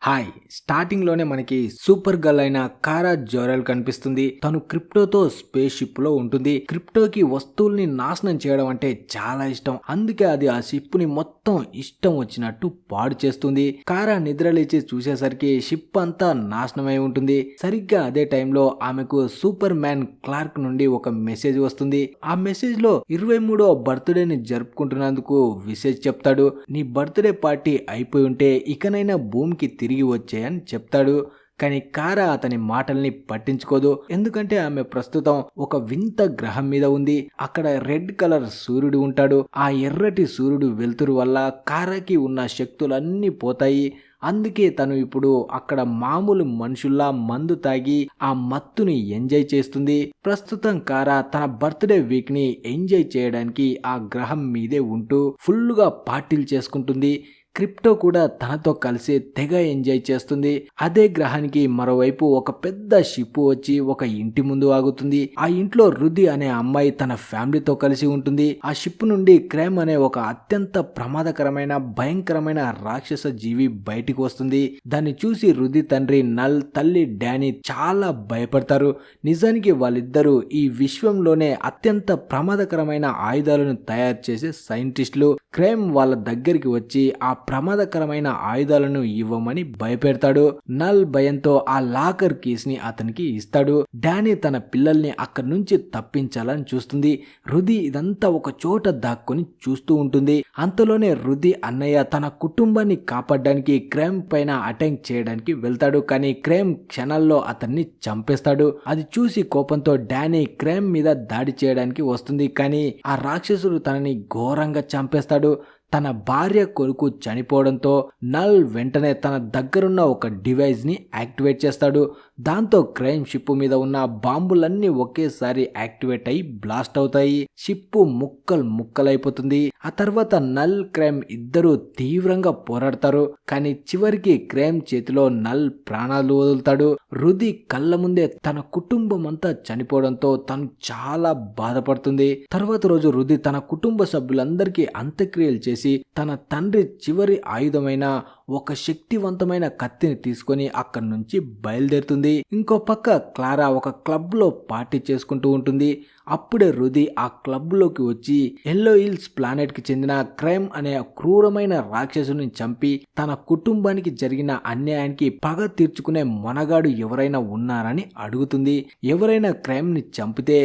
Hi starting లోనే మనకి super girl అయిన కారా జోరెల్ కనిపిస్తుంది. తను క్రిప్టోతో స్పేస్ షిప్ లో ఉంటుంది. క్రిప్టోకి వస్తువుల్ని నాశనం చేయడం అంటే చాలా ఇష్టం. అందుకే అది ఆ షిప్ ని మొత్తం ఇష్టం వచ్చినట్టు పాడు చేస్తుంది. కారా నిద్రలేచి చూసేసరికి షిప్ అంతా నాశనమై ఉంటుంది. సరిగ్గా అదే టైంలో ఆమెకు సూపర్ మ్యాన్ క్లార్క్ నుండి ఒక మెసేజ్ వస్తుంది. ఆ మెసేజ్ లో 23వ బర్త్డేని జరుపుకుంటున్నందుకు విషెస్ చెప్తాడు. నీ బర్త్డే పార్టీ అయిపోయి ఉంటే ఇకనైనా భూమికి తిరిగి వచ్చాయని చెప్తాడు. కానీ కారా అతని మాటల్ని పట్టించుకోదు. ఎందుకంటే ఆమె ప్రస్తుతం ఒక వింత గ్రహం మీద ఉంది. అక్కడ రెడ్ కలర్ సూర్యుడు ఉంటాడు. ఆ ఎర్రటి సూర్యుడు వెలుతురు వల్ల కారాకి ఉన్న శక్తులన్నీ పోతాయి. అందుకే తను ఇప్పుడు అక్కడ మామూలు మనుషుల్లా మందు తాగి ఆ మత్తుని ఎంజాయ్ చేస్తుంది. ప్రస్తుతం కారా తన బర్త్డే వీక్ ని ఎంజాయ్ చేయడానికి ఆ గ్రహం మీదే ఉంటూ ఫుల్గా పార్టీలు చేసుకుంటుంది. క్రిప్టో కూడా తనతో కలిసి తెగ ఎంజాయ్ చేస్తుంది. అదే గ్రహానికి మరోవైపు ఒక పెద్ద షిప్ వచ్చి ఒక ఇంటి ముందు ఆగుతుంది. ఆ ఇంట్లో రుది అనే అమ్మాయి తన ఫ్యామిలీతో కలిసి ఉంటుంది. ఆ షిప్ నుండి క్రైమ్ అనే ఒక అత్యంత ప్రమాదకరమైన భయంకరమైన రాక్షస జీవి బయటికి వస్తుంది. దాన్ని చూసి రుది తండ్రి నల్, తల్లి డానీ చాలా భయపడతారు. నిజానికి వాళ్ళిద్దరూ ఈ విశ్వంలోనే అత్యంత ప్రమాదకరమైన ఆయుధాలను తయారు చేసే సైంటిస్టులు. క్రైమ్ వాళ్ళ దగ్గరికి వచ్చి ఆ ప్రమాదకరమైన ఆయుధాలను ఇవ్వమని భయపెడతాడు. నల్ భయంతో ఆ లాకర్ కీస్ ని అతనికి ఇస్తాడు. డానీ తన పిల్లల్ని అక్కడి నుంచి తప్పించాలని చూస్తుంది. రుది ఇదంతా ఒక చోట దాక్కుని చూస్తూ ఉంటుంది. అంతలోనే రుది అన్నయ్య తన కుటుంబాన్ని కాపాడడానికి క్రైమ్ పైన అటాక్ చేయడానికి వెళ్తాడు. కానీ క్రైమ్ క్షణాల్లో అతన్ని చంపేస్తాడు. అది చూసి కోపంతో డానీ క్రైమ్ మీద దాడి చేయడానికి వస్తుంది. కానీ ఆ రాక్షసుడు తనని ఘోరంగా చంపేస్తాడు. తన భార్య కొడుకు చనిపోవడంతో నల్ వెంటనే తన దగ్గరున్న ఒక డివైస్ ని యాక్టివేట్ చేస్తాడు. దాంతో క్రైమ్ షిప్ మీద ఉన్న బాంబులన్నీ ఒకేసారి యాక్టివేట్ అయి బ్లాస్ట్ అవుతాయి. షిప్ ముక్కలైపోతుంది. ఆ తర్వాత నల్ క్రైమ్ ఇద్దరు తీవ్రంగా పోరాడతారు. కానీ చివరికి క్రైమ్ చేతిలో నల్ ప్రాణాలు వదులుతాడు. రుది కళ్ళ ముందే తన కుటుంబం అంతా చనిపోవడంతో తను చాలా బాధపడుతుంది. తర్వాత రోజు రుది తన కుటుంబ సభ్యులందరికీ అంత్యక్రియలు చేసి తన తండ్రి చివరి ఆయుధమైన ఒక శక్తివంతమైన కత్తిని తీసుకొని అక్కడి నుంచి బయలుదేరుతుంది. ఇంకో పక్క క్లారా ఒక క్లబ్ లో పార్టీ చేసుకుంటూ ఉంటుంది. అప్పుడే రుది ఆ క్లబ్ లోకి వచ్చి ఎల్లో హిల్స్ ప్లానెట్ కి చెందిన క్రైమ్ అనే క్రూరమైన రాక్షసుని చంపి తన కుటుంబానికి జరిగిన అన్యాయానికి పగ తీర్చుకునే మొనగాడు ఎవరైనా ఉన్నారని అడుగుతుంది. ఎవరైనా క్రైమ్ ని చంపితే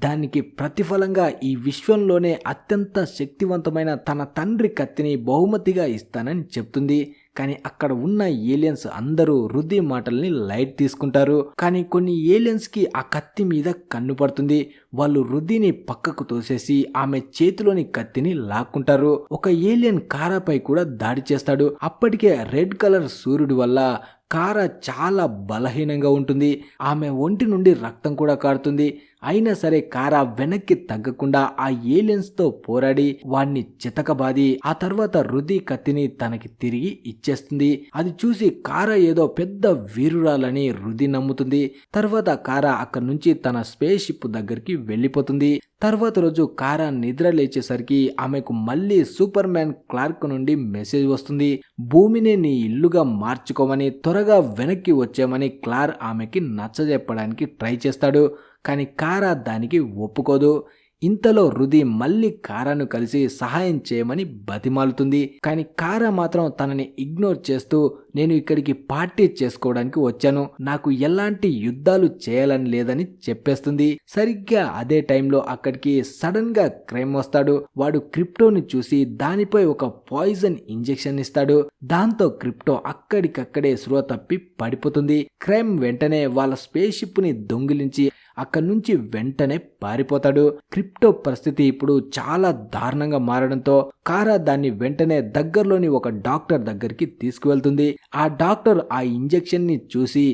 దానికి ప్రతిఫలంగా ఈ విశ్వంలోనే అత్యంత శక్తివంతమైన తన తండ్రి కత్తిని బహుమతిగా ఇస్తానని చెప్తుంది. కానీ అక్కడ ఉన్న ఏలియన్స్ అందరూ రుది మాటల్ని లైట్ తీసుకుంటారు. కానీ కొన్ని ఏలియన్స్ కి ఆ కత్తి మీద కన్ను పడుతుంది. వాళ్ళు రుదిని పక్కకు తోసేసి ఆమె చేతిలోని కత్తిని లాక్కుంటారు. ఒక ఏలియన్ కారాపై కూడా దాడి చేస్తాడు. అప్పటికే రెడ్ కలర్ సూర్యుడి వల్ల కారా చాలా బలహీనంగా ఉంటుంది. ఆమె ఒంటి నుండి రక్తం కూడా కారుతుంది. అయినా సరే కారా వెనక్కి తగ్గకుండా ఆ ఏలియన్స్ తో పోరాడి వాణ్ణి చితకబాది ఆ తర్వాత రుది కత్తిని తనకి తిరిగి ఇచ్చేస్తుంది. అది చూసి కారా ఏదో పెద్ద వీరురాలని రుది నమ్ముతుంది. తర్వాత కారా అక్కడి నుంచి తన స్పేస్ షిప్ దగ్గరికి వెళ్ళిపోతుంది. తర్వాత రోజు కారా నిద్ర లేచేసరికి ఆమెకు మళ్ళీ సూపర్ మ్యాన్ క్లార్క్ నుండి మెసేజ్ వస్తుంది. భూమిని నీ ఇల్లుగా మార్చుకోమని, త్వరగా వెనక్కి వచ్చామని క్లార్ ఆమెకి నచ్చజెప్పడానికి ట్రై చేస్తాడు. కానీ కారా దానికి ఒప్పుకోదు. ఇంతలో రుది మళ్ళీ కారాను కలిసి సహాయం చేయమని బతిమాలుతుంది. కానీ కారా మాత్రం తనని ఇగ్నోర్ చేస్తూ నేను ఇక్కడికి పార్టీ చేసుకోవడానికి వచ్చాను, నాకు ఎలాంటి యుద్ధాలు చేయాలని లేదని చెప్పేస్తుంది. సరిగ్గా అదే టైంలో అక్కడికి సడన్ గా క్రైమ్ వస్తాడు. వాడు క్రిప్టోని చూసి దానిపై ఒక పాయిజన్ ఇంజెక్షన్ ఇస్తాడు. దాంతో క్రిప్టో అక్కడికక్కడే స్పృహ తప్పి పడిపోతుంది. క్రైమ్ వెంటనే వాళ్ళ స్పేస్ షిప్ ని దొంగిలించి అక్కడి నుంచి వెంటనే పారిపోతాడు. క్రిప్టో పరిస్థితి ఇప్పుడు చాలా దారుణంగా మారడంతో కారా దాన్ని వెంటనే దగ్గరలోని ఒక డాక్టర్ దగ్గరికి తీసుకువెళ్తుంది. ఆ డాక్టర్ ఆ ఇంజెక్షన్ ని చూసి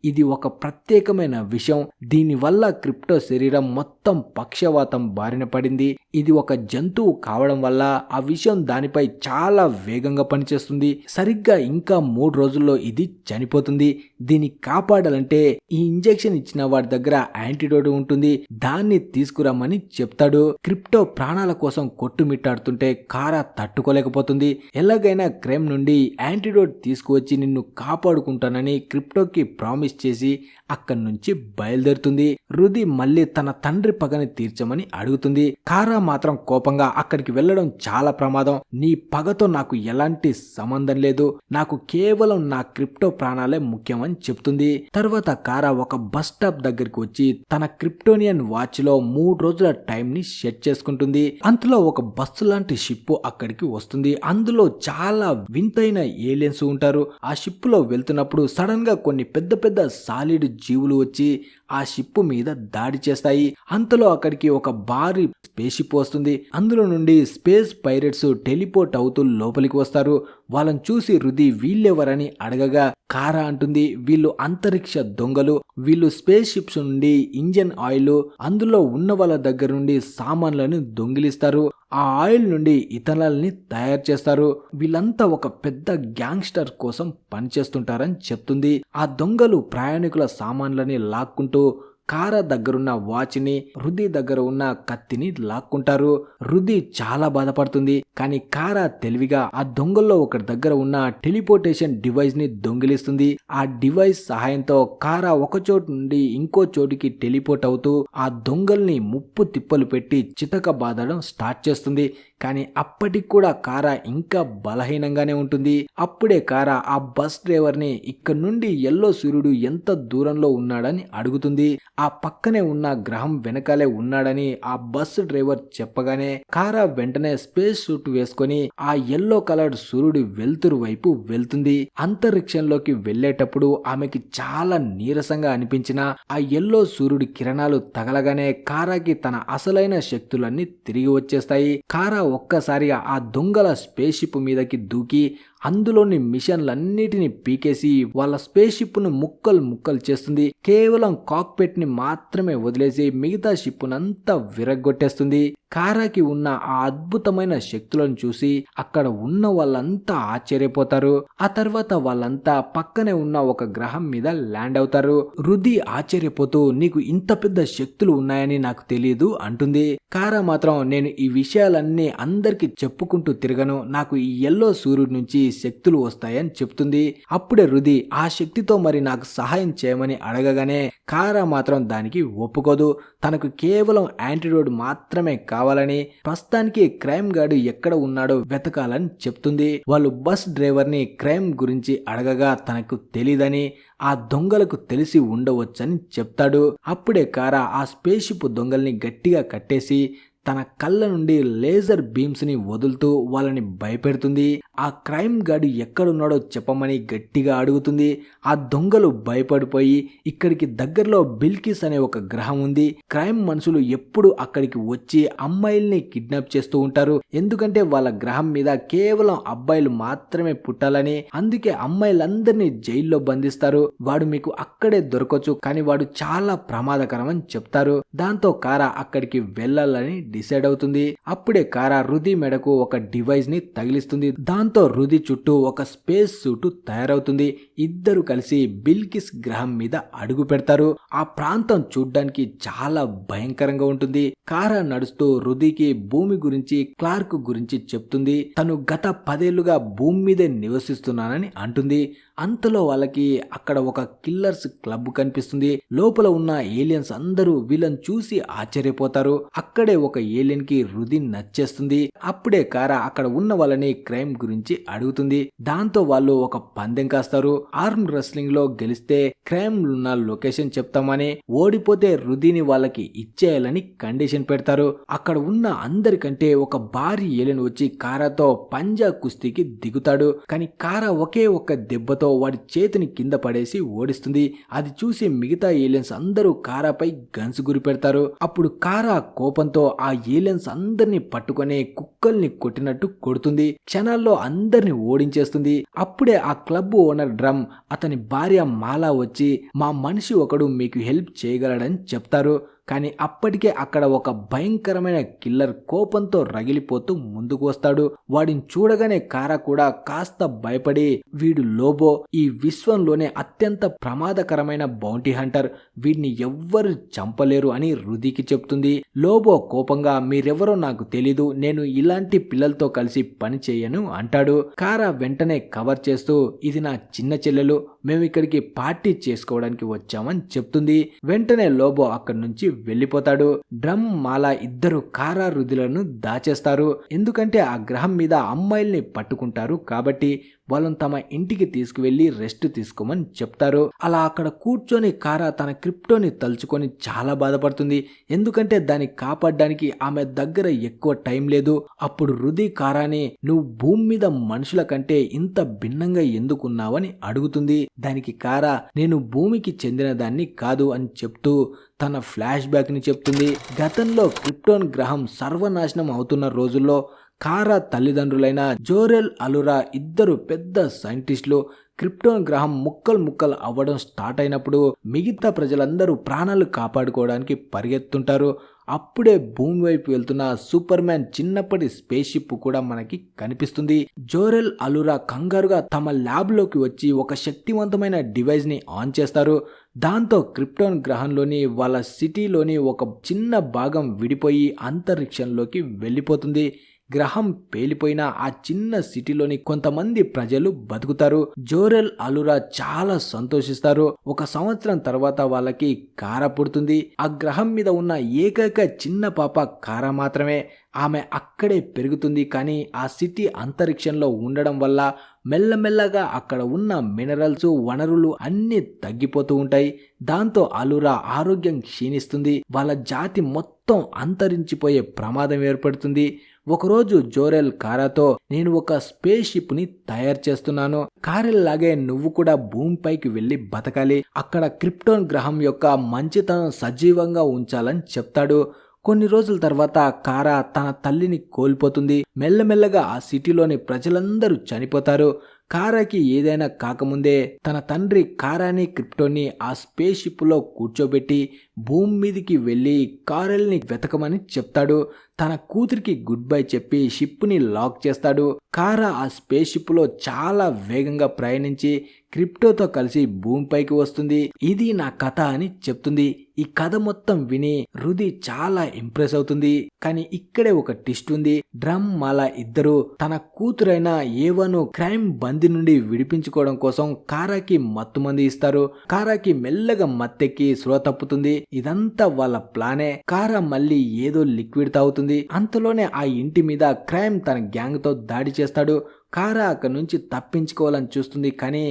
ఇది ఒక ప్రత్యేకమైన విషయం. దీనివల్ల క్రిప్టో శరీరం మొత్తం పక్షవాతం బారిన పడింది. ఇది ఒక జంతువు కావడం వల్ల ఆ విషయం దానిపై చాలా వేగంగా పనిచేస్తుంది. సరిగ్గా ఇంకా 3 రోజుల్లో ఇది చనిపోతుంది. దీన్ని కాపాడాలంటే ఈ ఇంజెక్షన్ ఇచ్చిన వాడి దగ్గర యాంటీడోట్ ఉంటుంది, దాన్ని తీసుకురమ్మని చెప్తాడు. క్రిప్టో ప్రాణాల కోసం కొట్టుమిట్టాడుతుంటే కారా తట్టుకోలేకపోతుంది. ఎలాగైనా క్రైమ్ నుండి యాంటీడోట్ తీసుకువచ్చి నిన్ను కాపాడుకుంటానని క్రిప్టోకి ప్రామిస్ చేసి అక్కడి నుంచి బయలుదేరుతుంది. రుది మళ్ళీ తన తండ్రి పగని తీర్చమని అడుగుతుంది. కారా మాత్రం కోపంగా అక్కడికి వెళ్ళడం చాలా ప్రమాదం, నీ పగతో నాకు ఎలాంటి సంబంధం లేదు, నాకు కేవలం నా క్రిప్టో ప్రాణాలే ముఖ్యమని చెప్తుంది. తర్వాత కారా ఒక బస్ స్టాప్ దగ్గరికి వచ్చి తన క్రిప్టోనియన్ వాచ్ లో 3 రోజుల టైం ని సెట్ చేసుకుంటుంది. అంతలో ఒక బస్సు లాంటి షిప్ అక్కడికి వస్తుంది. అందులో చాలా వింతైన ఏలియన్స్ ఉంటారు. ఆ షిప్ లో వెళ్తున్నప్పుడు సడన్ గా కొన్ని పెద్ద పెద్ద సాలిడ్ జీవులు వచ్చి ఆ షిప్ మీద దాడి చేస్తాయి. అంతలో అక్కడికి ఒక భారీ స్పేస్ షిప్ వస్తుంది. అందులో నుండి స్పేస్ పైరెట్స్ టెలిపోర్ట్ అవుతూ లోపలికి వస్తారు. వాళ్ళని చూసి రుది వీళ్ళెవరని అడగగా కారా అంటుంది, వీళ్ళు అంతరిక్ష దొంగలు, వీళ్ళు స్పేస్ షిప్స్ నుండి ఇంజన్ ఆయిల్, అందులో ఉన్న వాళ్ళ దగ్గర నుండి సామాన్లను దొంగిలిస్తారు, ఆ ఆయిల్ నుండి ఇథనాల్ని తయారు చేస్తారు, వీళ్ళంతా ఒక పెద్ద గ్యాంగ్స్టర్ కోసం పనిచేస్తుంటారని చెప్తుంది. ఆ దొంగలు ప్రయాణికుల సామాన్లని లాక్కుంటూ కారా దగ్గరున్న వాచ్ని, రుది దగ్గర ఉన్న కత్తిని లాక్కుంటారు. రుది చాలా బాధపడుతుంది. కానీ కారా తెలివిగా ఆ దొంగల్లో ఒకరి దగ్గర ఉన్న టెలిపోర్టేషన్ డివైస్ ని దొంగిలిస్తుంది. ఆ డివైస్ సహాయంతో కారా ఒక చోటు నుండి ఇంకో చోటికి టెలిపోర్ట్ అవుతూ ఆ దొంగల్ని ముప్పు తిప్పలు పెట్టి చితక బాదడం స్టార్ట్ చేస్తుంది. కానీ అప్పటికి కూడా కారా ఇంకా బలహీనంగానే ఉంటుంది. అప్పుడే కారా ఆ బస్ డ్రైవర్ ని ఇక్కడ నుండి ఎల్లో సూర్యుడు ఎంత దూరంలో ఉన్నాడని అడుగుతుంది. ఆ పక్కనే ఉన్న గ్రహం వెనకాలే ఉన్నాడని ఆ బస్ డ్రైవర్ చెప్పగానే కారా వెంటనే స్పేస్ సూట్ వేసుకొని ఆ ఎల్లో కలర్డ్ సూర్యుడు వెలుతురు వైపు వెళ్తుంది. అంతరిక్షంలోకి వెళ్లేటప్పుడు ఆమెకి చాలా నీరసంగా అనిపించిన ఆ ఎల్లో సూర్యుడి కిరణాలు తగలగానే కారాకి తన అసలైన శక్తులన్నీ తిరిగి వచ్చేస్తాయి. కారా ఒక్కసారిగా ఆ దొంగల స్పేస్ షిప్ మీదకి దూకి అందులోని మిషన్లన్నిటిని పీకేసి వాళ్ళ స్పేస్ షిప్ ను ముక్కలు చేస్తుంది. కేవలం కాక్పిట్ ని మాత్రమే వదిలేసి మిగతా షిప్ నంతా విరగ్గొట్టేస్తుంది. కారాకి ఉన్న ఆ అద్భుతమైన శక్తులను చూసి అక్కడ ఉన్న వాళ్ళంతా ఆశ్చర్యపోతారు. ఆ తర్వాత వాళ్ళంతా పక్కనే ఉన్న ఒక గ్రహం మీద ల్యాండ్ అవుతారు. రుది ఆశ్చర్యపోతూ, నీకు ఇంత పెద్ద శక్తులు ఉన్నాయని నాకు తెలియదు అంటుంది. కారా మాత్రం, నేను ఈ విషయాలన్నీ అందరికి చెప్పుకుంటూ తిరగను, నాకు ఈ ఎల్లో సూర్యుడి నుంచి శక్తులు వస్తాయని చెప్తుంది. అప్పుడే రుది ఆ శక్తితో మరి నాకు సహాయం చేయమని అడగగానే కారా మాత్రం దానికి ఒప్పుకోదు. తనకు కేవలం యాంటీడోట్ మాత్రమే కావాలని, ప్రస్తుతానికి క్రైమ్ గార్డు ఎక్కడ ఉన్నాడో వెతకాలని చెప్తుంది. వాళ్ళు బస్ డ్రైవర్ ని క్రైమ్ గురించి అడగగా తనకు తెలీదని, ఆ దొంగలకు తెలిసి ఉండవచ్చని చెప్తాడు. అప్పుడే కారా ఆ స్పేస్ షిప్ దొంగల్ని గట్టిగా కట్టేసి తన కళ్ళ నుండి లేజర్ బీమ్స్ ని వదులుతూ వాళ్ళని భయపెడుతుంది. ఆ క్రైమ్ గార్డు ఎక్కడున్నాడో చెప్పమని గట్టిగా అడుగుతుంది. ఆ దొంగలు భయపడిపోయి, ఇక్కడికి దగ్గరలో బిల్కిస్ అనే ఒక గ్రహం ఉంది, క్రైమ్ మనుషులు ఎప్పుడు అక్కడికి వచ్చి అమ్మాయిల్ని కిడ్నాప్ చేస్తూ ఉంటారు, ఎందుకంటే వాళ్ళ గ్రహం మీద కేవలం అబ్బాయిలు మాత్రమే పుట్టాలని, అందుకే అమ్మాయిలందరినీ జైల్లో బంధిస్తారు, వాడు మీకు అక్కడే దొరకచ్చు, కానీ వాడు చాలా ప్రమాదకరం అని చెప్తారు. దాంతో కారా అక్కడికి వెళ్ళాలని డిసైడ్ అవుతుంది. అప్పుడే కారా రుది మెడకు ఒక డివైస్ ని తగిలిస్తుంది. దాంతో రుది చుట్టూ ఒక స్పేస్ సూట్ తయారవుతుంది. ఇద్దరు కలిసి బిల్కిస్ గ్రహం మీద అడుగు పెడతారు. ఆ ప్రాంతం చూడ్డానికి చాలా భయంకరంగా ఉంటుంది. కారా నడుస్తూ రుదికి భూమి గురించి, క్లార్క్ గురించి చెప్తుంది. తను గత 10 ఏళ్లుగా భూమి మీదే నివసిస్తున్నానని అంటుంది. అంతలో వాళ్ళకి అక్కడ ఒక కిల్లర్స్ క్లబ్ కనిపిస్తుంది. లోపల ఉన్న ఏలియన్స్ అందరూ వీళ్ళని చూసి ఆశ్చర్యపోతారు. అక్కడే ఒక ఏలియన్ కి రుది నచ్చేస్తుంది. అప్పుడే కారా అక్కడ ఉన్న వాళ్ళని క్రైమ్ గురించి అడుగుతుంది. దాంతో వాళ్ళు ఒక పందెం కాస్తారు. ఆర్మ్ రెస్లింగ్ లో గెలిస్తే క్రైమ్ ఉన్న లొకేషన్ చెప్తామని, ఓడిపోతే రుదిని వాళ్ళకి ఇచ్చేయాలని కండిషన్ పెడతారు. అక్కడ ఉన్న అందరికంటే ఒక భారీ ఏలియన్ వచ్చి కారాతో పంజా కుస్తీకి దిగుతాడు. కానీ కారా ఒకే ఒక్క దెబ్బతో వాడి చేతిని కింద పడేసి ఓడిస్తుంది. అది చూసి మిగతా ఏలియన్స్ అందరూ కారాపై గన్స్ గురి పెడతారు. అప్పుడు కారా కోపంతో ఆ ఏలియన్స్ అందరినీ పట్టుకొని కుక్కల్ని కొట్టినట్టు కొడుతుంది. క్షణాల్లో అందరిని ఓడించేస్తుంది. అప్పుడే ఆ క్లబ్ ఓనర్ డ్రమ్, అతని భార్య మాలా వచ్చి మా మనిషి ఒకడు మీకు హెల్ప్ చేయగలడని చెప్తారు. కానీ అప్పటికే అక్కడ ఒక భయంకరమైన కిల్లర్ కోపంతో రగిలిపోతూ ముందుకు వస్తాడు. వాడిని చూడగానే కారా కూడా కాస్త భయపడి, వీడు లోబో, ఈ విశ్వంలోనే అత్యంత ప్రమాదకరమైన బౌంటీ హంటర్, వీడిని ఎవ్వరు చంపలేరు అని రుదికి చెప్తుంది. లోబో కోపంగా, మీరెవరో నాకు తెలీదు, నేను ఇలాంటి పిల్లలతో కలిసి పని చేయను అంటాడు. కారా వెంటనే కవర్ చేస్తూ, ఇది నా చిన్న చెల్లెలు, మేము ఇక్కడికి పార్టీ చేసుకోవడానికి వచ్చామని చెప్తుంది. వెంటనే లోబో అక్కడి నుంచి వెళ్ళిపోతాడు. డ్రమ్, మాలా ఇద్దరు కారా రుదులను దాచేస్తారు. ఎందుకంటే ఆ గ్రహం మీద అమ్మాయిల్ని పట్టుకుంటారు కాబట్టి వాళ్ళని తమ ఇంటికి తీసుకువెళ్లి రెస్ట్ తీసుకోమని చెప్తారు. అలా అక్కడ కూర్చొని కారా తన క్రిప్టోని తలుచుకొని చాలా బాధపడుతుంది. ఎందుకంటే దాన్ని కాపాడడానికి ఆమె దగ్గర ఎక్కువ టైం లేదు. అప్పుడు రుది కారాని, నువ్వు భూమి మీద మనుషుల కంటే ఇంత భిన్నంగా ఎందుకున్నావని అడుగుతుంది. దానికి కారా, నేను భూమికి చెందిన దాన్ని కాదు అని చెప్తూ తన ఫ్లాష్ బ్యాక్ ని చెప్తుంది. గతంలో క్రిప్టోన్ గ్రహం సర్వనాశనం అవుతున్న రోజుల్లో కారా తల్లిదండ్రులైన జోరెల్, అలురా ఇద్దరు పెద్ద సైంటిస్టులు క్రిప్టోన్ గ్రహం ముక్కలు అవ్వడం స్టార్ట్ అయినప్పుడు మిగతా ప్రజలందరూ ప్రాణాలు కాపాడుకోవడానికి పరిగెత్తుంటారు. అప్పుడే భూమి వైపు వెళ్తున్న సూపర్ మ్యాన్ చిన్నప్పటి స్పేస్ షిప్ కూడా మనకి కనిపిస్తుంది. జోరెల్, అలురా కంగారుగా తమ ల్యాబ్ లోకి వచ్చి ఒక శక్తివంతమైన డివైస్ ని ఆన్ చేస్తారు. దాంతో క్రిప్టోన్ గ్రహంలోని వాళ్ళ సిటీలోని ఒక చిన్న భాగం విడిపోయి అంతరిక్షంలోకి వెళ్ళిపోతుంది. గ్రహం పేలిపోయిన ఆ చిన్న సిటీలోని కొంతమంది ప్రజలు బతుకుతారు. జోరెల్, అలురా చాలా సంతోషిస్తారు. 1 సంవత్సరం తర్వాత వాళ్ళకి కారా పుడుతుంది. ఆ గ్రహం మీద ఉన్న ఏకైక చిన్న పాప కారా మాత్రమే. ఆమె అక్కడే పెరుగుతుంది. కానీ ఆ సిటీ అంతరిక్షంలో ఉండడం వల్ల మెల్లమెల్లగా అక్కడ ఉన్న మినరల్స్, వనరులు అన్నీ తగ్గిపోతూ ఉంటాయి. దాంతో అలురా ఆరోగ్యం క్షీణిస్తుంది. వాళ్ళ జాతి మొత్తం అంతరించిపోయే ప్రమాదం ఏర్పడుతుంది. ఒకరోజు జోరెల్ కారాతో, నేను ఒక స్పేస్ షిప్ ని తయారు చేస్తున్నాను, కారెల్ లాగే నువ్వు కూడా భూమిపైకి వెళ్లి బతకాలి, అక్కడ క్రిప్టోన్ గ్రహం యొక్క మంచితనం సజీవంగా ఉంచాలని చెప్తాడు. కొన్ని రోజుల తర్వాత కారా తన తల్లిని కోల్పోతుంది. మెల్లమెల్లగా ఆ సిటీలోని ప్రజలందరూ చనిపోతారు. కారాకి ఏదైనా కాకముందే తన తండ్రి కారాని, క్రిప్టోని ఆ స్పేస్ షిప్ లో కూర్చోబెట్టి భూమి మీదికి వెళ్లి కారెల్ని వెతకమని చెప్తాడు. తన కూతురికి గుడ్ బై చెప్పి షిప్ ని లాక్ చేస్తాడు. కారా ఆ స్పేస్ షిప్ లో చాలా వేగంగా ప్రయాణించి క్రిప్టోతో కలిసి భూమిపైకి వస్తుంది. ఇది నా కథ అని చెప్తుంది. ఈ కథ మొత్తం విని రుది చాలా ఇంప్రెస్ అవుతుంది. కానీ ఇక్కడే ఒక ట్విస్ట్ ఉంది. డ్రమ్, మాలా ఇద్దరు తన కూతురైన ఏవను క్రైమ్ బంది నుండి విడిపించుకోవడం కోసం కారాకి మత్తుమంది ఇస్తారు. కారాకి మెల్లగా మత్తెక్కి స్పృహ తప్పుతుంది. ఇదంతా వాళ్ళ ప్లానే. కారా మళ్ళీ ఏదో లిక్విడ్ తాగుతుంది. అంతలోనే ఆ ఇంటి మీద క్రైమ్ తన గ్యాంగ్ తో దాడి చేస్తాడు. కారా అక్కడి నుంచి తప్పించుకోవాలని చూస్తుంది. కానీ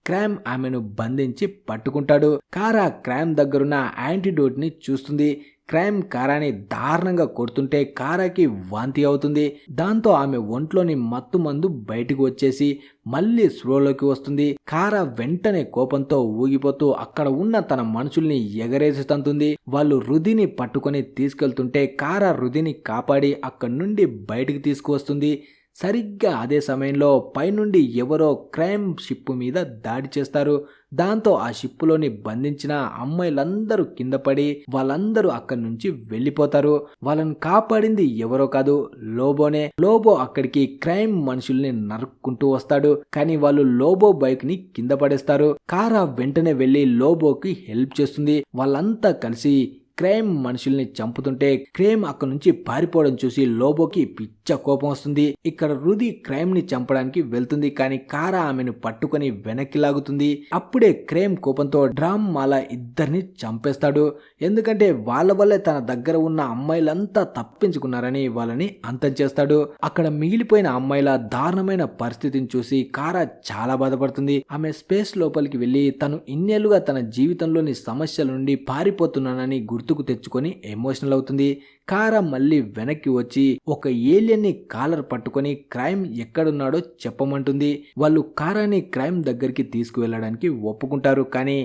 క్రైమ్ ఆమెను బంధించి పట్టుకుంటాడు. కారా క్రైమ్ దగ్గరున్న యాంటీడోట్ ని చూస్తుంది. క్రైమ్ కారాని దారుణంగా కొడుతుంటే కారాకి వాంతి అవుతుంది. దాంతో ఆమె ఒంట్లోని మత్తు మందు బయటకు వచ్చేసి మళ్ళీ స్లోలోకి వస్తుంది. కారా వెంటనే కోపంతో ఊగిపోతూ అక్కడ ఉన్న తన మనుషుల్ని ఎగరేసి తంతుంది. వాళ్ళు రుదిని పట్టుకొని తీసుకెళ్తుంటే కారా రుదిని కాపాడి అక్కడి నుండి బయటికి తీసుకువస్తుంది. సరిగ్గా అదే సమయంలో పైనుండి ఎవరో క్రైమ్ షిప్ మీద దాడి చేస్తారు. దాంతో ఆ షిప్పులోని బంధించిన అమ్మాయిలందరూ కింద పడి వాళ్ళందరూ అక్కడి నుంచి వెళ్ళిపోతారు. వాళ్ళని కాపాడింది ఎవరో కాదు, లోబోనే. లోబో అక్కడికి క్రైమ్ మనుషుల్ని నరుక్కుంటూ వస్తాడు. కానీ వాళ్ళు లోబో బైక్ ని కింద పడేస్తారు. కారా వెంటనే వెళ్లి లోబోకి హెల్ప్ చేస్తుంది. వాళ్ళంతా కలిసి క్రైమ్ మనుషుల్ని చంపుతుంటే క్రైమ్ అక్కడి నుంచి పారిపోవడం చూసి లోబోకి పిచ్చ కోపం వస్తుంది. ఇక్కడ రుది క్రైమ్ ని చంపడానికి వెళ్తుంది. కానీ కారా ఆమెను పట్టుకొని వెనక్కి లాగుతుంది. అప్పుడే క్రైమ్ కోపంతో డ్రమ్, మాలా ఇద్దరిని చంపేస్తాడు. ఎందుకంటే వాళ్ళ వల్లే తన దగ్గర ఉన్న అమ్మాయిలంతా తప్పించుకున్నారని వాళ్ళని అంతం చేస్తాడు. అక్కడ మిగిలిపోయిన అమ్మాయిల దారుణమైన పరిస్థితిని చూసి కారా చాలా బాధపడుతుంది. ఆమె స్పేస్ లోపలికి వెళ్లి తను ఇన్నేళ్లుగా తన జీవితంలోని సమస్యల నుండి పారిపోతున్నానని గుర్తు గుర్తుకు తెచ్చుకొని ఎమోషనల్ అవుతుంది. కారా మళ్ళీ వెనక్కి వచ్చి ఒక ఏలియన్ ని కాలర్ పట్టుకొని క్రైమ్ ఎక్కడున్నాడో చెప్పమంటుంది. వాళ్ళు కారాని క్రైమ్ దగ్గరికి తీసుకువెళ్ళడానికి ఒప్పుకుంటారు. కానీ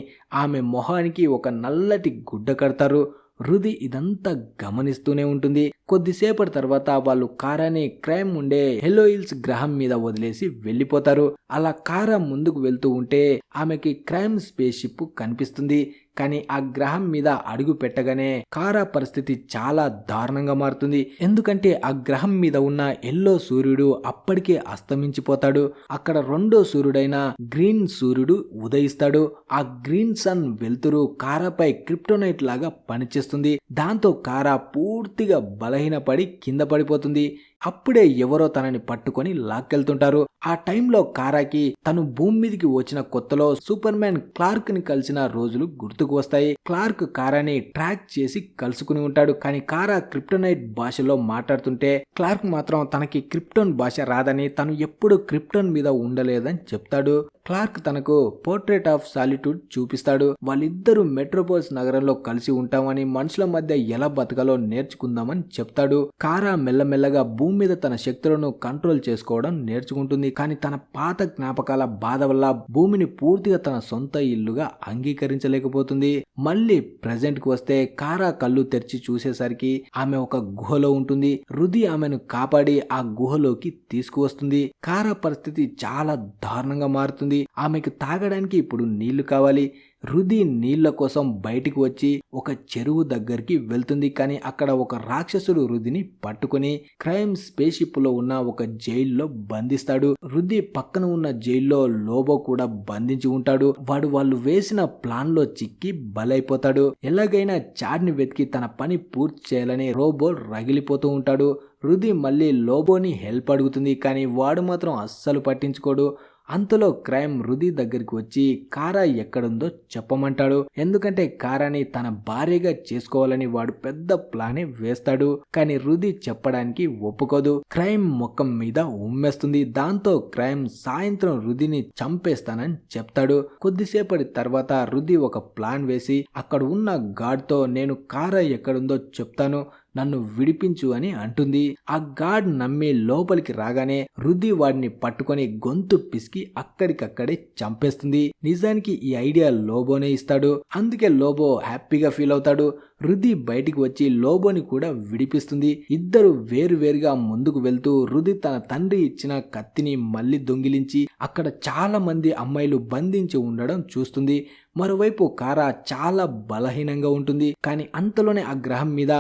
ఆమె మొహానికి ఒక నల్లటి గుడ్డ కడతారు. హృది ఇదంతా గమనిస్తూనే ఉంటుంది. కొద్దిసేపటి తర్వాత వాళ్ళు కారాని క్రైమ్ ఉండే హెలోయిల్స్ గ్రహం మీద వదిలేసి వెళ్ళిపోతారు. అలా కారా ముందుకు వెళ్తూ ఉంటే ఆమెకి క్రైమ్ స్పేస్ షిప్ కనిపిస్తుంది. కానీ ఆ గ్రహం మీద అడుగు పెట్టగానే కారా పరిస్థితి చాలా దారుణంగా మారుతుంది. ఎందుకంటే ఆ గ్రహం మీద ఉన్న ఎల్లో సూర్యుడు అప్పటికే అస్తమించిపోతాడు. అక్కడ రెండో సూర్యుడైన గ్రీన్ సూర్యుడు ఉదయిస్తాడు. ఆ గ్రీన్ సన్ వెలుతురు కారాపై క్రిప్టోనైట్ లాగా పనిచేస్తుంది. దాంతో కారా పూర్తిగా బలహీనపడి కింద పడిపోతుంది. అప్పుడే ఎవరో తనని పట్టుకొని లాక్కెళ్తుంటారు. ఆ టైంలో కారాకి తను భూమి మీదకి వచ్చిన కొత్తలో సూపర్ మ్యాన్ క్లార్క్ ని కలిసిన రోజులు గుర్తుకు వస్తాయి. క్లార్క్ కారాని ట్రాక్ చేసి కలుసుకుని ఉంటాడు. కానీ కారా క్రిప్టోనైట్ భాషలో మాట్లాడుతుంటే క్లార్క్ మాత్రం తనకి క్రిప్టోన్ భాష రాదని, తను ఎప్పుడు క్రిప్టోన్ మీద ఉండలేదని చెప్తాడు. క్లార్క్ తనకు పోర్ట్రేట్ ఆఫ్ సాలిట్యూడ్ చూపిస్తాడు. వాళ్ళిద్దరూ మెట్రోపోలిస్ నగరంలో కలిసి ఉంటామని, మనుషుల మధ్య ఎలా బతకాలో నేర్చుకుందామని చెప్తాడు. కారా మెల్లమెల్లగా భూమి మీద తన శక్తులను కంట్రోల్ చేసుకోవడం నేర్చుకుంటుంది. కానీ తన పాత జ్ఞాపకాల బాధ వల్ల భూమిని పూర్తిగా తన సొంత ఇల్లుగా అంగీకరించలేకపోతుంది. మళ్ళీ ప్రెజెంట్ కు వస్తే కారా కళ్ళు తెరిచి చూసేసరికి ఆమె ఒక గుహలో ఉంటుంది. హృది ఆమెను కాపాడి ఆ గుహలోకి తీసుకువస్తుంది. కారా పరిస్థితి చాలా దారుణంగా మారుతుంది. ఆమెకు తాగడానికి ఇప్పుడు నీళ్లు కావాలి. హృది నీళ్ల కోసం బయటికి వచ్చి ఒక చెరువు దగ్గరికి వెళ్తుంది. కానీ అక్కడ ఒక రాక్షసుడు హృదిని పట్టుకుని క్రైమ్ స్పేస్ షిప్ లో ఉన్న ఒక జైల్లో బంధిస్తాడు. హృది పక్కన ఉన్న జైల్లో లోబో కూడా బంధించి ఉంటాడు. వాడు వాళ్ళు వేసిన ప్లాన్ లో చిక్కి బలైపోతాడు. ఎలాగైనా చాడ్ని వెతికి తన పని పూర్తి చేయాలని రోబో రగిలిపోతూ ఉంటాడు. హృది మళ్ళీ లోబోని హెల్ప్ అడుగుతుంది. కానీ వాడు మాత్రం అస్సలు పట్టించుకోడు. అంతలో క్రైమ్ హృది దగ్గరికి వచ్చి కారా ఎక్కడుందో చెప్పమంటాడు. ఎందుకంటే కారాని తన భార్యగా చేసుకోవాలని వాడు పెద్ద ప్లానే వేస్తాడు. కానీ హృది చెప్పడానికి ఒప్పుకోదు. క్రైమ్ ముఖం మీద ఉమ్మేస్తుంది. దాంతో క్రైమ్ సాయంత్రం హృదిని చంపేస్తానని చెప్తాడు. కొద్దిసేపటి తర్వాత హృది ఒక ప్లాన్ వేసి అక్కడ ఉన్న గాడ్ తో నేను కారా ఎక్కడుందో చెప్తాను, నన్ను విడిపించు అని అంటుంది. ఆ గాడ్ నమ్మి లోపలికి రాగానే హృది వాడిని పట్టుకొని గొంతు పిసికి అక్కడికక్కడే చంపేస్తుంది. నిజానికి ఈ ఐడియా లోబోనే ఇస్తాడు. అందుకే లోబో హ్యాపీగా ఫీల్ అవుతాడు. హృది బయటికి వచ్చి లోబోని కూడా విడిపిస్తుంది. ఇద్దరు వేరువేరుగా ముందుకు వెళ్తూ హృది తన తండ్రి ఇచ్చిన కత్తిని మళ్ళీ దొంగిలించి అక్కడ చాలా మంది అమ్మాయిలు బంధించి ఉండడం చూస్తుంది. మరోవైపు కారా చాలా బలహీనంగా ఉంటుంది. కానీ అంతలోనే ఆ గ్రహం మీద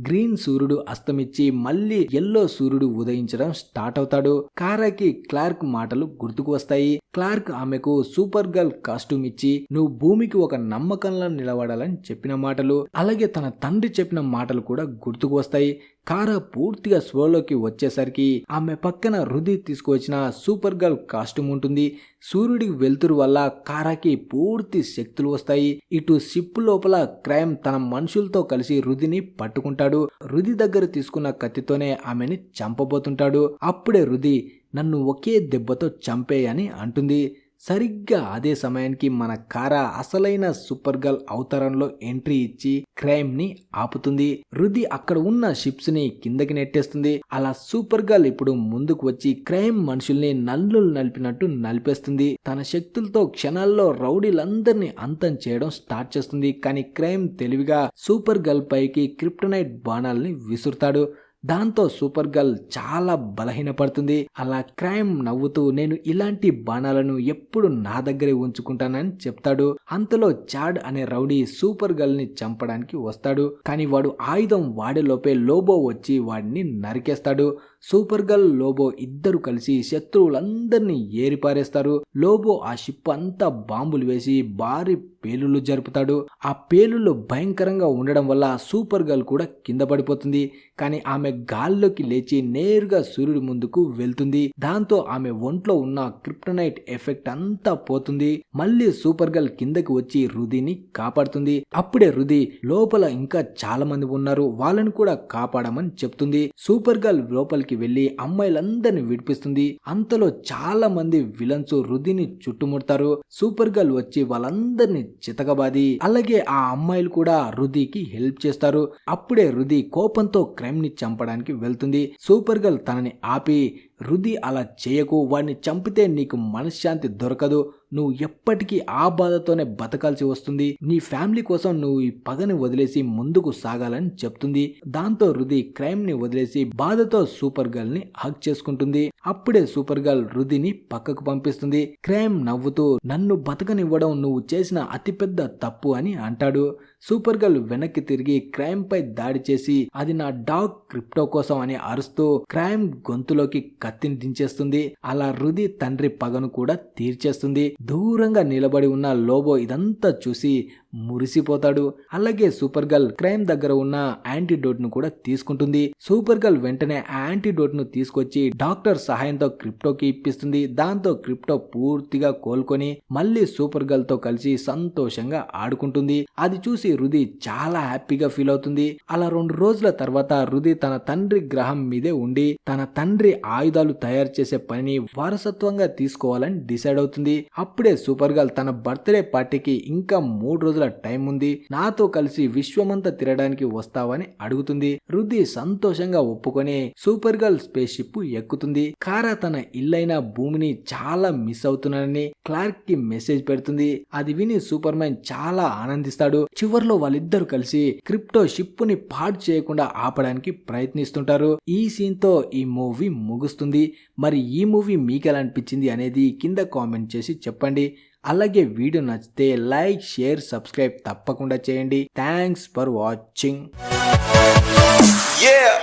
గ్రీన్ సూర్యుడు అస్తమించి మళ్ళీ ఎల్లో సూర్యుడు ఉదయించడం స్టార్ట్ అవుతాడు. కారాకి క్లార్క్ మాటలు గుర్తుకు వస్తాయి. క్లార్క్ ఆమెకు సూపర్ గర్ల్ కాస్ట్యూమ్ ఇచ్చి నువ్వు భూమికి ఒక నమ్మకంలా నిలబడాలని చెప్పిన మాటలు, అలాగే తన తండ్రి చెప్పిన మాటలు కూడా గుర్తుకు వస్తాయి. కారా పూర్తిగా స్లోలోకి వచ్చేసరికి ఆమె పక్కన హృది తీసుకువచ్చిన సూపర్ గర్ల్ కాస్ట్యూమ్ ఉంటుంది. సూర్యుడికి వెలుతురు వల్ల కారాకి పూర్తి శక్తులు వస్తాయి. ఇటు షిప్ లోపల క్రైమ్ తన మనుషులతో కలిసి హృదిని పట్టుకుంటాడు. హృది దగ్గర తీసుకున్న కత్తితోనే ఆమెని చంపబోతుంటాడు. అప్పుడే హృది నన్ను ఒకే దెబ్బతో చంపేయని అంటుంది. సరిగ్గా అదే సమయానికి మన కారా అసలైన సూపర్ గర్ల్ అవతారంలో ఎంట్రీ ఇచ్చి క్రైమ్ ని ఆపుతుంది. హృది అక్కడ ఉన్న షిప్స్ ని కిందకి నెట్టేస్తుంది. అలా సూపర్ గర్ల్ ఇప్పుడు ముందుకు వచ్చి క్రైమ్ మనుషుల్ని నల్లు నలిపినట్టు నలిపేస్తుంది. తన శక్తులతో క్షణాల్లో రౌడీలందరినీ అంతం చేయడం స్టార్ట్ చేస్తుంది. కానీ క్రైమ్ తెలివిగా సూపర్ గర్ల్ పైకి క్రిప్టోనైట్ బాణాలని విసురుతాడు. దాంతో సూపర్ గర్ల్ చాలా బలహీనపడుతుంది. అలా క్రైమ్ నవ్వుతూ నేను ఇలాంటి బాణాలను ఎప్పుడు నా దగ్గరే ఉంచుకుంటానని చెప్తాడు. అంతలో చాడ్ అనే రౌడీ సూపర్ గర్ల్ ని చంపడానికి వస్తాడు. కానీ వాడు ఆయుధం వాడేలోపే లోబో వచ్చి వాడిని నరికేస్తాడు. సూపర్ గర్ల్ లోబో ఇద్దరు కలిసి శత్రువులందరినీ ఏరిపారేస్తారు. లోబో ఆ షిప్ అంతా బాంబులు వేసి భారీ పేలుళ్లు జరుపుతాడు. ఆ పేలుళ్లు భయంకరంగా ఉండడం వల్ల సూపర్ గర్ల్ కూడా కింద పడిపోతుంది. కానీ ఆమె గాల్లోకి లేచి నేరుగా సూర్యుడి ముందుకు వెళ్తుంది. దాంతో ఆమె ఒంట్లో ఉన్న క్రిప్టోనైట్ ఎఫెక్ట్ అంతా పోతుంది. మళ్ళీ సూపర్ గర్ల్ కిందకి వచ్చి హృదిని కాపాడుతుంది. అప్పుడే హృది లోపల ఇంకా చాలా మంది ఉన్నారు, వాళ్ళని కూడా కాపాడమని చెప్తుంది. సూపర్ గర్ల్ లోపలికి దగ్గరికి వెళ్లి అమ్మాయిలందరిని విడిపిస్తుంది. అంతలో చాలా మంది విలన్స్ రుదిని చుట్టుముడతారు. సూపర్ గర్ల్ వచ్చి వాళ్ళందరినీ చితకబాది అలాగే ఆ అమ్మాయిలు కూడా రుదికి హెల్ప్ చేస్తారు. అప్పుడే రుది కోపంతో క్రైమ్ ని చంపడానికి వెళ్తుంది. సూపర్ గర్ల్ తనని ఆపి, రుది అలా చేయకు, వాడిని చంపితే నీకు మనశ్శాంతి దొరకదు, నువ్వు ఎప్పటికీ ఆ బాధతోనే బతకాల్సి వస్తుంది, నీ ఫ్యామిలీ కోసం నువ్వు ఈ పగని వదిలేసి ముందుకు సాగాలని చెప్తుంది. దాంతో రుది క్రైమ్ ని వదిలేసి బాధతో సూపర్ గర్ల్ ని హగ్ చేసుకుంటుంది. అప్పుడే సూపర్ గర్ల్ రుదిని పక్కకు పంపిస్తుంది. క్రైమ్ నవ్వుతూ నన్ను బతకనివ్వడం నువ్వు చేసిన అతిపెద్ద తప్పు అని అంటాడు. సూపర్ గర్ల్ వెనక్కి తిరిగి క్రైమ్ పై దాడి చేసి అది నా డాగ్ క్రిప్టో కోసం అని అరుస్తూ క్రైమ్ గొంతులోకి కత్తిని దించేస్తుంది. అలా రుది తండ్రి పగను కూడా తీర్చేస్తుంది. దూరంగా నిలబడి ఉన్న లోబో ఇదంతా చూసి మురిసిపోతాడు. అలాగే సూపర్ గర్ల్ క్రైమ్ దగ్గర ఉన్న యాంటీడోట్ ను కూడా తీసుకుంటుంది. సూపర్ గర్ల్ వెంటనే ఆ యాంటీడోట్ ను తీసుకొచ్చి డాక్టర్ సహాయంతో క్రిప్టోకి ఇప్పిస్తుంది. దాంతో క్రిప్టో పూర్తిగా కోలుకొని మళ్ళీ సూపర్ గర్ల్ తో కలిసి సంతోషంగా ఆడుకుంటుంది. అది చూసి రుది చాలా హ్యాపీగా ఫీల్ అవుతుంది. అలా 2 రోజుల తర్వాత రుది తన తండ్రి గ్రహం మీదే ఉండి తన తండ్రి ఆయుధాలు తయారు చేసే పనిని వారసత్వంగా తీసుకోవాలని డిసైడ్ అవుతుంది. అప్పుడే సూపర్ గర్ల్ తన బర్త్డే పార్టీకి ఇంకా 3 రోజుల టైం ఉంది, నాతో కలిసి విశ్వమంతా తిరగడానికి వస్తావని అడుగుతుంది. రుది సంతోషంగా ఒప్పుకొని సూపర్ గర్ల్ స్పేస్ షిప్ ఎక్కుతుంది. కారా తన ఇల్లైన భూమిని చాలా మిస్ అవుతున్నానని క్లార్క్ కి మెసేజ్ పెడుతుంది. అది విని సూపర్ మ్యాన్ చాలా ఆనందిస్తాడు. చివర్లో వాళ్ళిద్దరు కలిసి క్రిప్టో షిప్ ని పాడు చేయకుండా ఆపడానికి ప్రయత్నిస్తుంటారు. ఈ సీన్ తో ఈ మూవీ ముగుస్తుంది. మరి ఈ మూవీ మీకు ఎలా అనిపించింది అనేది కింద కామెంట్ చేసి చెప్పండి. అలాగే వీడియో నచ్చితే లైక్, షేర్, సబ్స్క్రైబ్ తప్పకుండా చేయండి. Thanks for watching. Yeah.